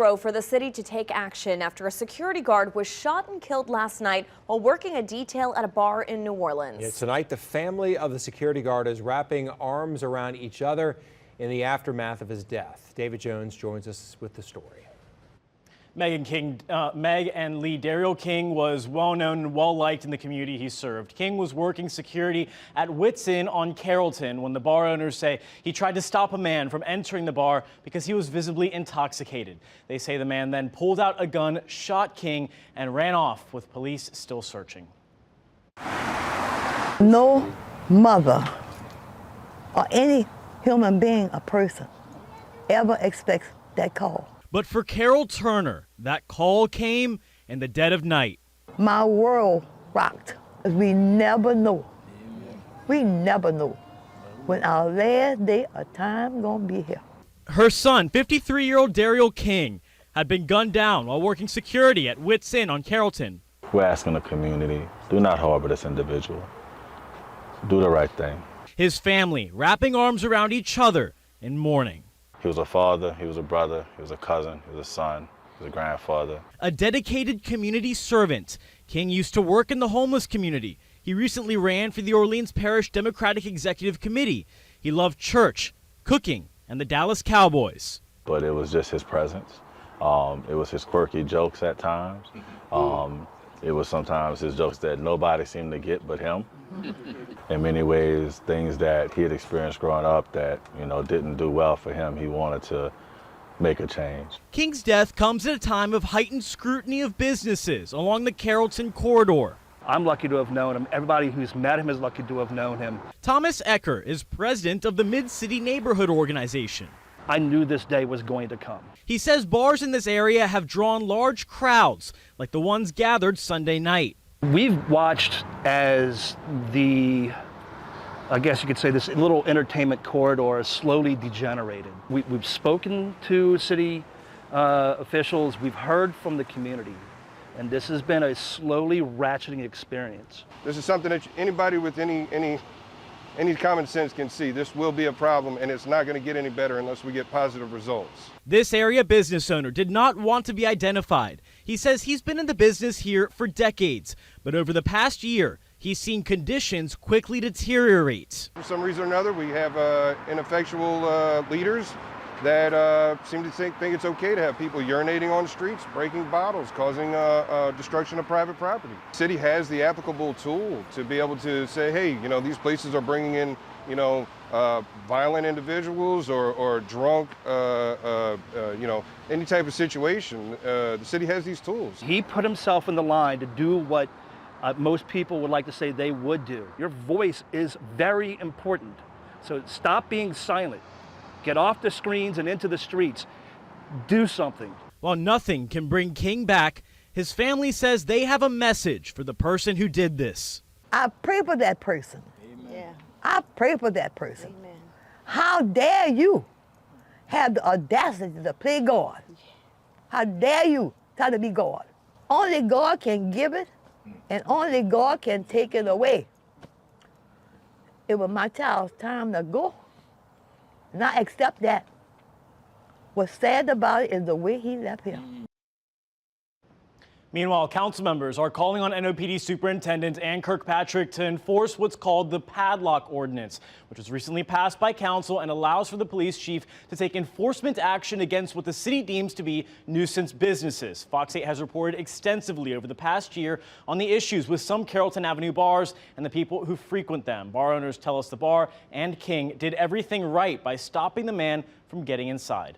throw for the city to take action after a security guard was shot and killed last night while working a detail at a bar in New Orleans. Yeah, tonight, the family of the security guard is wrapping arms around each other in the aftermath of his death. David Jones joins us with the story. Meg and Lee Daryl King was well known and well liked in the community he served. King was working security at Wits Inn on Carrollton when the bar owners say he tried to stop a man from entering the bar because he was visibly intoxicated. They say the man then pulled out a gun, shot King, and ran off with police still searching. No mother or any human being, a person, ever expects that call. But for Carol Turner, that call came in the dead of night. My world rocked. We never know. We never know when our last day of time gonna be here. Her son, 53-year-old Daryl King, had been gunned down while working security at Wits Inn on Carrollton. We're asking the community, do not harbor this individual. Do the right thing. His family wrapping arms around each other in mourning. He was a father, he was a brother, he was a cousin, he was a son, he was a grandfather. A dedicated community servant, King used to work in the homeless community. He recently ran for the Orleans Parish Democratic Executive Committee. He loved church, cooking, and the Dallas Cowboys. But it was just his presence. It was his quirky jokes at times. It was sometimes his jokes that nobody seemed to get but him. In many ways, things that he had experienced growing up that, didn't do well for him, he wanted to make a change. King's death comes at a time of heightened scrutiny of businesses along the Carrollton corridor. I'm lucky to have known him. Everybody who's met him is lucky to have known him. Thomas Ecker is president of the Mid-City Neighborhood Organization. I knew this day was going to come. He says bars in this area have drawn large crowds, like the ones gathered Sunday night. We've watched as I guess you could say, this little entertainment corridor is slowly degenerated. We've spoken to city officials, we've heard from the community, and this has been a slowly ratcheting experience. This is something that anybody with any common sense can see. This will be a problem, and it's not going to get any better unless we get positive results. This area business owner did not want to be identified. He says he's been in the business here for decades, but over the past year, he's seen conditions quickly deteriorate. For some reason or another, we have ineffectual leaders that seem to think it's okay to have people urinating on the streets, breaking bottles, causing destruction of private property. The city has the applicable tool to be able to say, hey, these places are bringing in, violent individuals or drunk, any type of situation. The city has these tools. He put himself in the line to do what most people would like to say they would do. Your voice is very important. So stop being silent. Get off the screens and into the streets. Do something. While nothing can bring King back, his family says they have a message for the person who did this. I pray for that person. Amen. Yeah. I pray for that person. Amen. How dare you have the audacity to play God? How dare you try to be God? Only God can give it, and only God can take it away. It was my child's time to go, and I accept that. What's sad about it is the way he left here. Meanwhile, council members are calling on NOPD Superintendent Ann Kirkpatrick to enforce what's called the padlock ordinance, which was recently passed by council and allows for the police chief to take enforcement action against what the city deems to be nuisance businesses. Fox 8 has reported extensively over the past year on the issues with some Carrollton Avenue bars and the people who frequent them. Bar owners tell us the bar and King did everything right by stopping the man from getting inside.